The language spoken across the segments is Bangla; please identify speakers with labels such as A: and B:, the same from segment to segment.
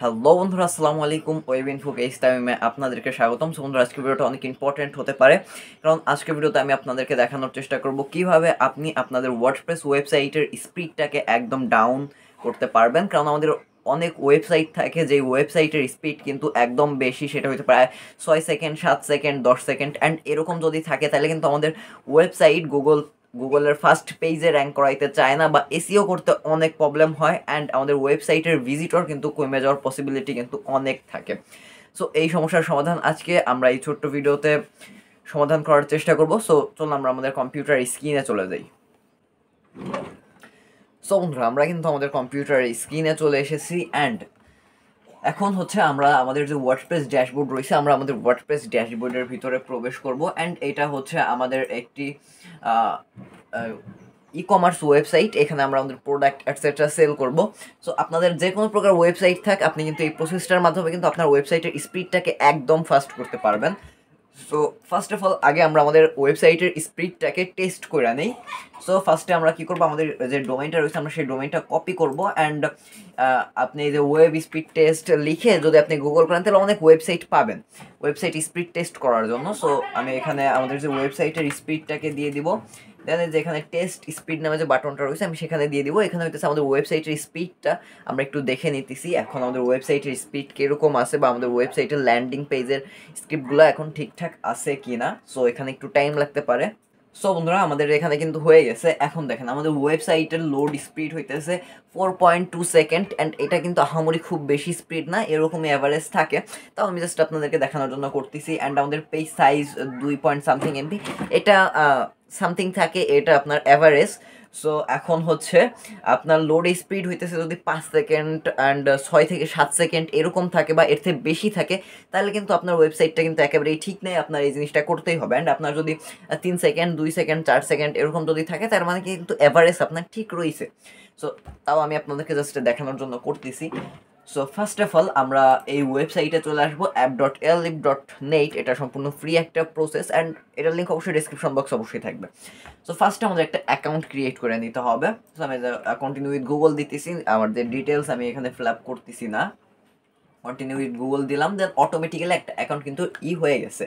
A: হ্যালো বন্ধুরা, আসসালামু আলাইকুম। ওয়েব ইনফো পেজ টাইমে আপনাদেরকে স্বাগতম। সো বন্ধুরা, আজকের ভিডিওটা অনেক ইম্পর্টেন্ট হতে পারে, কারণ আজকের ভিডিওতে আমি আপনাদেরকে দেখানোর চেষ্টা করব কিভাবে আপনি আপনাদের ওয়ার্ডপ্রেস ওয়েবসাইটের স্পিডটাকে একদম ডাউন করতে পারবেন। কারণ আমাদের অনেক ওয়েবসাইট থাকে যে ওয়েবসাইটের স্পিড কিন্তু একদম বেশি, সেটা হয়তো প্রায় 6 সেকেন্ড, 7 সেকেন্ড, 10 সেকেন্ড অ্যান্ড এরকম যদি থাকে তাহলে কিন্তু আমাদের ওয়েবসাইট গুগলের ফার্স্ট পেজে র্যাঙ্ক করাইতে চায় না, বা এসইও করতে অনেক প্রবলেম হয় অ্যান্ড আমাদের ওয়েবসাইটের ভিজিটর কিন্তু কমে যাওয়ার পসিবিলিটি কিন্তু অনেক থাকে। সো এই সমস্যার সমাধান আজকে আমরা এই ছোট্ট ভিডিওতে সমাধান করার চেষ্টা করব। সো চলুন আমরা আমাদের কম্পিউটার স্ক্রিনে চলে যাই। সো বন্ধুরা, আমরা কিন্তু আমাদের কম্পিউটার স্ক্রিনে চলে এসেছি অ্যান্ড এখন হচ্ছে আমরা আমাদের যে ওয়ার্ডপ্রেস ড্যাশবোর্ড রয়েছে, আমরা আমাদের ওয়ার্ডপ্রেস ড্যাশবোর্ডের ভিতরে প্রবেশ করব অ্যান্ড এটা হচ্ছে আমাদের একটি ই কমার্স ওয়েবসাইট। এখানে আমরা আমাদের প্রোডাক্ট এটসেট্রা সেল করব। সো আপনাদের যে কোনো প্রকার ওয়েবসাইট থাক, আপনি কিন্তু এই প্রসেসটার মাধ্যমে কিন্তু আপনার ওয়েবসাইটের স্পিডটাকে একদম ফাস্ট করতে পারবেন। সো ফার্স্ট অফ অল আগে আমরা আমাদের ওয়েবসাইটের স্পিডটাকে টেস্ট করে নিই। সো ফার্স্টে আমরা কী করবো, আমাদের যে ডোমেইনটা রয়েছে আমরা সেই ডোমেইনটা কপি করব অ্যান্ড আপনি এই যে ওয়েব স্পিড টেস্ট লিখে যদি আপনি গুগল করেন তাহলে অনেক ওয়েবসাইট পাবেন ওয়েবসাইট স্পিড টেস্ট করার জন্য। সো আমি এখানে আমাদের যে ওয়েবসাইটের স্পিডটাকে দিয়ে দিব, দেন যেখানে টেস্ট স্পিড নামে যে বাটনটা রয়েছে আমি সেখানে দিয়ে দিব। এখানে হইতেছে আমাদের ওয়েবসাইটের স্পিডটা আমরা একটু দেখে নিতেছি এখন আমাদের ওয়েবসাইটের স্পিড কীরকম আছে, বা আমাদের ওয়েবসাইটের ল্যান্ডিং পেজের স্ক্রিপ্টগুলো এখন ঠিকঠাক আছে কি না। সো এখানে একটু টাইম লাগতে পারে। সো বন্ধুরা, আমাদের এখানে কিন্তু হয়ে গেছে। এখন দেখেন আমাদের ওয়েবসাইটের লোড স্পিড হইতেছে 4.2 সেকেন্ড অ্যান্ড এটা কিন্তু আহামরি খুব বেশি স্পিড না, এরকমই অ্যাভারেজ থাকে। তাও আমি জাস্ট আপনাদেরকে দেখানোর জন্য করতেছি। অ্যান্ড আমাদের page size 2 point something MB, এটা সামথিং থাকে, এটা আপনার অ্যাভারেজ। সো এখন হচ্ছে আপনার লোড স্পিড হইতেছে যদি 5 সেকেন্ড অ্যান্ড 6 থেকে 7 সেকেন্ড এরকম থাকে বা এর থেকে বেশি থাকে, তাহলে কিন্তু আপনার ওয়েবসাইটটা কিন্তু একেবারেই ঠিক নেই, আপনার এই জিনিসটা করতেই হবে। অ্যান্ড আপনার যদি 3 সেকেন্ড, 2 সেকেন্ড, 4 সেকেন্ড এরকম যদি থাকে, তার মানে কিন্তু অ্যাভারেজ আপনার ঠিক রয়েছে। সো তাও আমি আপনাদেরকে জাস্ট দেখানোর জন্য করতেছি। সো ফার্স্ট অফ অল আমরা এই ওয়েবসাইটে চলে আসবো app.llib.net। এটা সম্পূর্ণ ফ্রি একটা প্রসেস অ্যান্ড এটার লিঙ্ক অবশ্যই ডিসক্রিপশন বক্স অবশ্যই থাকবে। সো ফার্স্টে আমাদের একটা অ্যাকাউন্ট ক্রিয়েট করে নিতে হবে। সো আমি কন্টিনিউ উইথ গুগল দিতেছি, আমার যে ডিটেলস আমি এখানে ফিল আপ করতেছি না, কন্টিনিউ উইথ গুগল দিলাম, দেন অটোমেটিক্যালি একটা অ্যাকাউন্ট কিন্তু হয়ে গেছে।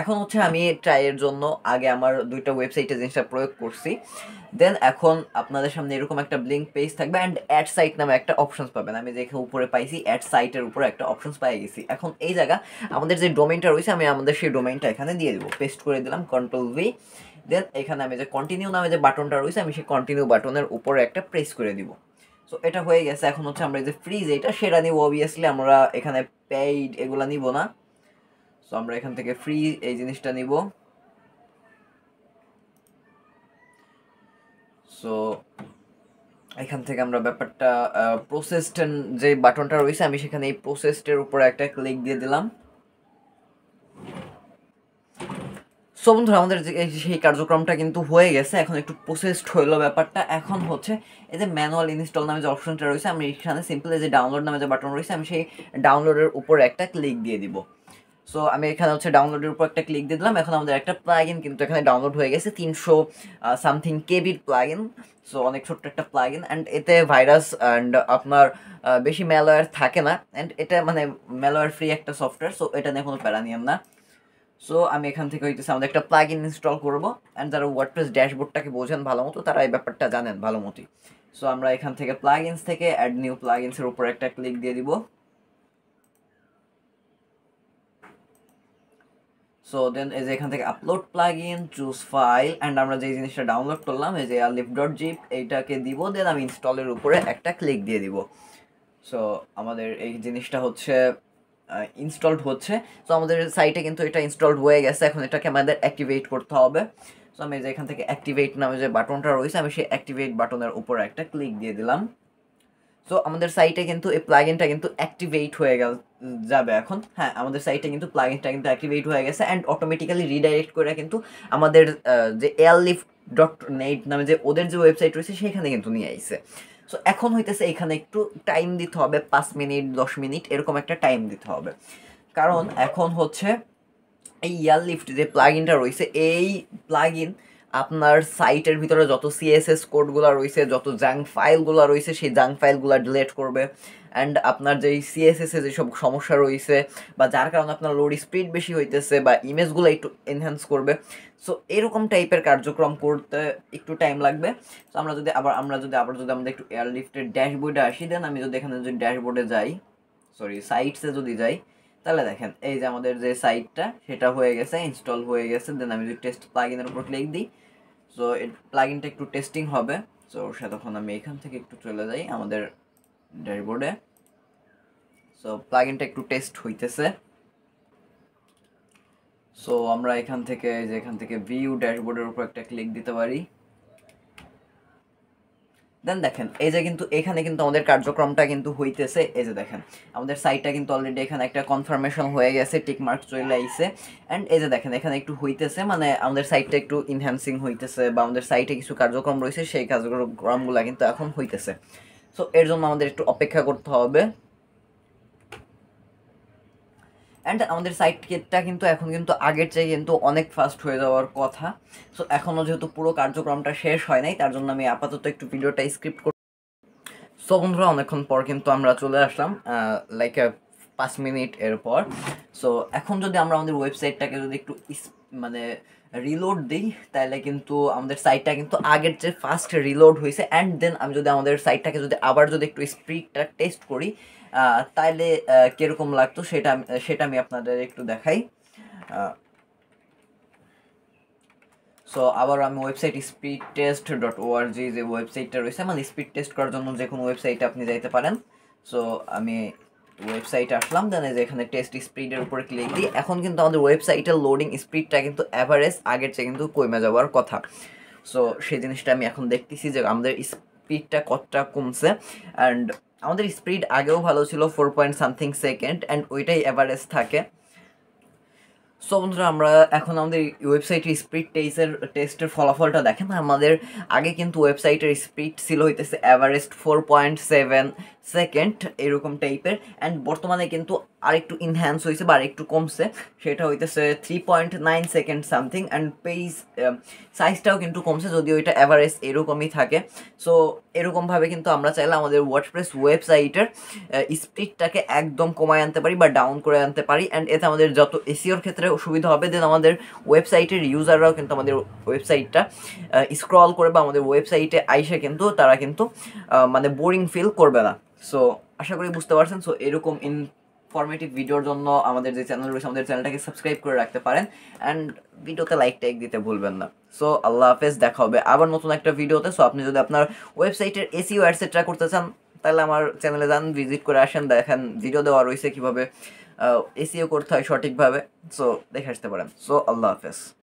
A: এখন হচ্ছে আমি ট্রাইয়ের জন্য আগে আমার দুইটা ওয়েবসাইটে জিনিসটা প্রয়োগ করছি। দেন এখন আপনাদের সামনে এরকম একটা ব্লিঙ্ক পেজ থাকবে অ্যান্ড অ্যাড সাইট নামে একটা অপশনস পাবেন। আমি যেখানে উপরে পাইছি অ্যাড সাইটের উপরে একটা অপশনস পাই গেছি। এখন এই জায়গা আমাদের যে ডোমেইনটা রয়েছে আমি আমাদের সেই ডোমেইনটা এখানে দিয়ে দেবো, পেস্ট করে দিলাম Ctrl+V। দেন এখানে আমি যে কন্টিনিউ নামে যে বাটনটা রয়েছে আমি সেই কন্টিনিউ বাটনের উপরে একটা প্রেস করে দিব। সো এটা হয়ে গেছে। এখন হচ্ছে আমরা এই যে ফ্রিজ এটা সেটা নিব, অবভিয়াসলি আমরা এখানে পেইড এগুলা নিব না। সো আমরা এখান থেকে ফ্রি এই জিনিসটা নিব। সো এখান থেকে আমরা ব্যাপারটা প্রসেসড যে বাটনটা রয়েছে আমি সেখানে এই প্রসেসডের উপরে একটা ক্লিক দিয়ে দিলাম। সো বন্ধুরা, আমাদের সেই কার্যক্রমটা কিন্তু হয়ে গেছে। এখন একটু প্রসেসড হইলো ব্যাপারটা। এখন হচ্ছে এই যে ম্যানুয়াল ইনস্টল নামে যে অপশনটা রয়েছে আমি এখানে সিম্পল এই যে ডাউনলোড নামে যে বাটন রয়েছে আমি সেই ডাউনলোডের উপরে একটা ক্লিক দিয়ে দিব। সো আমি এখানে হচ্ছে ডাউনলোডের উপর একটা ক্লিক দিয়ে দিলাম। এখন আমাদের একটা প্লাগইন কিন্তু এখানে ডাউনলোড হয়ে গেছে, 300 সামথিং কেবির প্লাগইন। সো অনেক ছোট্ট একটা প্লাগইন অ্যান্ড এতে ভাইরাস অ্যান্ড আপনার বেশি ম্যালওয়্যার থাকে না অ্যান্ড এটা মানে ম্যালওয়্যার ফ্রি একটা সফটওয়্যার। সো এটা নিয়ে কোনো প্যারা নিয়েন না। সো আমি এখান থেকে হইতেছে আমাদের একটা প্লাগইন ইনস্টল করবো অ্যান্ড যারা ওয়ার্ডপ্রেস ড্যাশবোর্ডটাকে বোঝেন ভালো মতো তারা এই ব্যাপারটা জানেন ভালো মতোই। সো আমরা এখান থেকে প্লাগইনস থেকে অ্যাড নিউ প্লাগইনসের উপর একটা ক্লিক দিয়ে দিব। সো দেন এই যে এখান থেকে upload plugin, choose file and আমরা যে জিনিসটা ডাউনলোড করলাম এই যে airlift.zip এইটাকে দিব। দেন আমি ইনস্টলের উপরে একটা ক্লিক দিয়ে দিব। সো আমাদের এই জিনিসটা হচ্ছে ইনস্টলড হচ্ছে। সো আমাদের সাইটে কিন্তু এটা ইনস্টলড হয়ে গেছে। এখন এটাকে আমাদের অ্যাক্টিভেট করতে হবে। সো আমি যে এখান থেকে অ্যাক্টিভেট নামে যে বাটনটা রয়েছে আমি সেই অ্যাক্টিভেট বাটনের উপর একটা ক্লিক দিয়ে দিলাম। সো আমাদের সাইটে কিন্তু এই প্লাগইনটা কিন্তু অ্যাক্টিভেট হয়ে যাবে এখন। হ্যাঁ, আমাদের সাইটে কিন্তু প্লাগইনটা কিন্তু অ্যাক্টিভেট হয়ে গেছে অ্যান্ড অটোমেটিক্যালি রিডাইরেক্ট করে কিন্তু আমাদের যে airlift.net নামে যে ওদের যে ওয়েবসাইট রয়েছে সেখানে কিন্তু নিয়ে আইছে। সো এখন হইতেছে এখানে একটু টাইম দিতে হবে, 5 মিনিট 10 মিনিট এরকম একটা টাইম দিতে হবে, কারণ এখন হচ্ছে এই এয়ারলিফট যে প্লাগইনটা রয়েছে এই প্লাগইন আপনার সাইটের ভিতরে যত সিএসএস কোডগুলো রয়েছে, যত জাঙ্ক ফাইলগুলো রয়েছে সেই জাঙ্ক ফাইলগুলো ডিলিট করবে অ্যান্ড আপনার যেই সিএসএস এ যেসব সমস্যা রয়েছে বা যার কারণে আপনার লোড স্পিড বেশি হইতেছে বা ইমেজগুলো একটু এনহ্যান্স করবে, সো এরকম টাইপের কার্যক্রম করতে একটু টাইম লাগবে। তো আমরা যদি আবার আমাদের একটু এয়ারলিফটের ড্যাশবোর্ডে আসি, দেন আমি যদি এখানে যদি ড্যাশবোর্ডে যাই, সরি সাইটসে যদি যাই, তাহলে দেখেন এই যে আমাদের যে সাইটটা সেটা হয়ে গেছে, ইনস্টল হয়ে গেছে। দেন আমি যদি টেস্ট প্লাগইনের উপর ক্লিক দিই, সো এই প্লাগইনটা একটু টেস্টিং হবে। সো তখন আমি এখান থেকে একটু চলে যাই আমাদের ড্যাশবোর্ডে। সো প্লাগইনটা একটু টেস্ট হইতেছে। সো আমরা এখান থেকে ভিউ ড্যাশবোর্ডের উপর একটা ক্লিক দিতে পারি। দেন দেখেন এই যে কিন্তু এখানে কিন্তু আমাদের কার্যক্রমটা কিন্তু হইতেছে। এই যে দেখেন আমাদের সাইটটা কিন্তু অলরেডি এখানে একটা কনফার্মেশন হয়ে গেছে, টিক মার্ক চলে আইছে। অ্যান্ড এই যে দেখেন এখানে একটু হইতেছে, মানে আমাদের সাইটটা একটু ইনহ্যান্সিং হইতেছে বা আমাদের সাইটে কিছু কার্যক্রম রয়েছে, সেই কার্যক্রমগুলো কিন্তু এখন হইতেছে। সো এর জন্য আমাদের একটু অপেক্ষা করতে হবে। অ্যান্ড আমাদের সাইটটা কিন্তু এখন কিন্তু আগের চেয়ে কিন্তু অনেক ফাস্ট হয়ে যাওয়ার কথা। সো এখনও যেহেতু পুরো কার্যক্রমটা শেষ হয় নাই, তার জন্য আমি আপাতত একটু ভিডিওটা স্ক্রিপ্ট করি। সো বন্ধুরা অনেকক্ষণ পর কিন্তু আমরা চলে আসলাম, লাইক 5 মিনিট এর পর। সো এখন যদি আমরা আমাদের ওয়েবসাইটটাকে যদি একটু মানে রিলোড দিই, তাহলে কিন্তু আমাদের সাইটটা কিন্তু আগের চেয়ে ফাস্ট রিলোড হয়েছে। অ্যান্ড দেন আমি যদি আমাদের সাইটটাকে যদি আবার যদি একটু স্পিডটা টেস্ট করি, তাহলে কীরকম লাগতো সেটা আমি আপনাদের একটু দেখাই। সো আবার আমি ওয়েবসাইট speedtest.org যে ওয়েবসাইটটা রয়েছে, মানে স্পিড টেস্ট করার জন্য যে কোনো ওয়েবসাইটে আপনি যাইতে পারেন। সো আমি ওয়েবসাইটে আসলাম, দেন যে এখানে টেস্ট স্পিডের উপরে ক্লিক দিই। এখন কিন্তু আমাদের ওয়েবসাইটের লোডিং স্পিডটা কিন্তু অ্যাভারেজ আগের চেয়ে কিন্তু কমে যাওয়ার কথা। সো সেই জিনিসটা আমি এখন দেখতেছি যে আমাদের স্পিডটা কতটা কমছে। অ্যান্ড আমাদের স্পিড আগেও ভালো ছিল 4 পয়েন্ট সেকেন্ড, অ্যান্ড ওইটাই অ্যাভারেজ থাকে। সো বন্ধুরা আমরা এখন আমাদের ওয়েবসাইটের স্পিড টেস্টের ফলাফলটা দেখেন। আমাদের আগে কিন্তু ওয়েবসাইটের স্পিড ছিল হইতেছে অ্যাভারেজ 4.7 সেকেন্ড এরকম টাইপের, অ্যান্ড বর্তমানে কিন্তু আরেকটু ইনহ্যান্স হয়েছে বা আরেকটু কমছে, সেটা হইতেছে 3.9 সেকেন্ড সামথিং। অ্যান্ড পেজ সাইজটাও কিন্তু কমছে, যদিও এটা অ্যাভারেজ এরকমই থাকে। সো এরকমভাবে কিন্তু আমরা চাইলে আমাদের ওয়ার্ডপ্রেস ওয়েবসাইটের স্পিডটাকে একদম কমায় আনতে পারি বা ডাউন করে আনতে পারি। অ্যান্ড এতে আমাদের যত এসিওর ক্ষেত্রে সুবিধা হবে, দেন আমাদের ওয়েবসাইটের ইউজাররাও কিন্তু আমাদের ওয়েবসাইটটা স্ক্রল করে বা আমাদের ওয়েবসাইটে আইসে কিন্তু তারা কিন্তু মানে বোরিং ফিল করবে না। সো আশা করি বুঝতে পারছেন। সো এরকম ইনফরমেটিভ ভিডিওর জন্য আমাদের যে চ্যানেল রয়েছে, আমাদের চ্যানেলটাকে সাবস্ক্রাইব করে রাখতে পারেন। অ্যান্ড ভিডিওতে লাইক টাইক দিতে ভুলবেন না। সো আল্লাহ হাফেজ, দেখা হবে আবার নতুন একটা ভিডিওতে। সো আপনি যদি আপনার ওয়েবসাইটের এসইও এটসেট্রা করতে চান, তাহলে আমার চ্যানেলে যান, ভিজিট করে আসেন, দেখেন ভিডিও দেওয়া রয়েছে কীভাবে এসইও করতে হয় সঠিকভাবে। সো দেখে আসতে পারেন। সো আল্লাহ হাফেজ।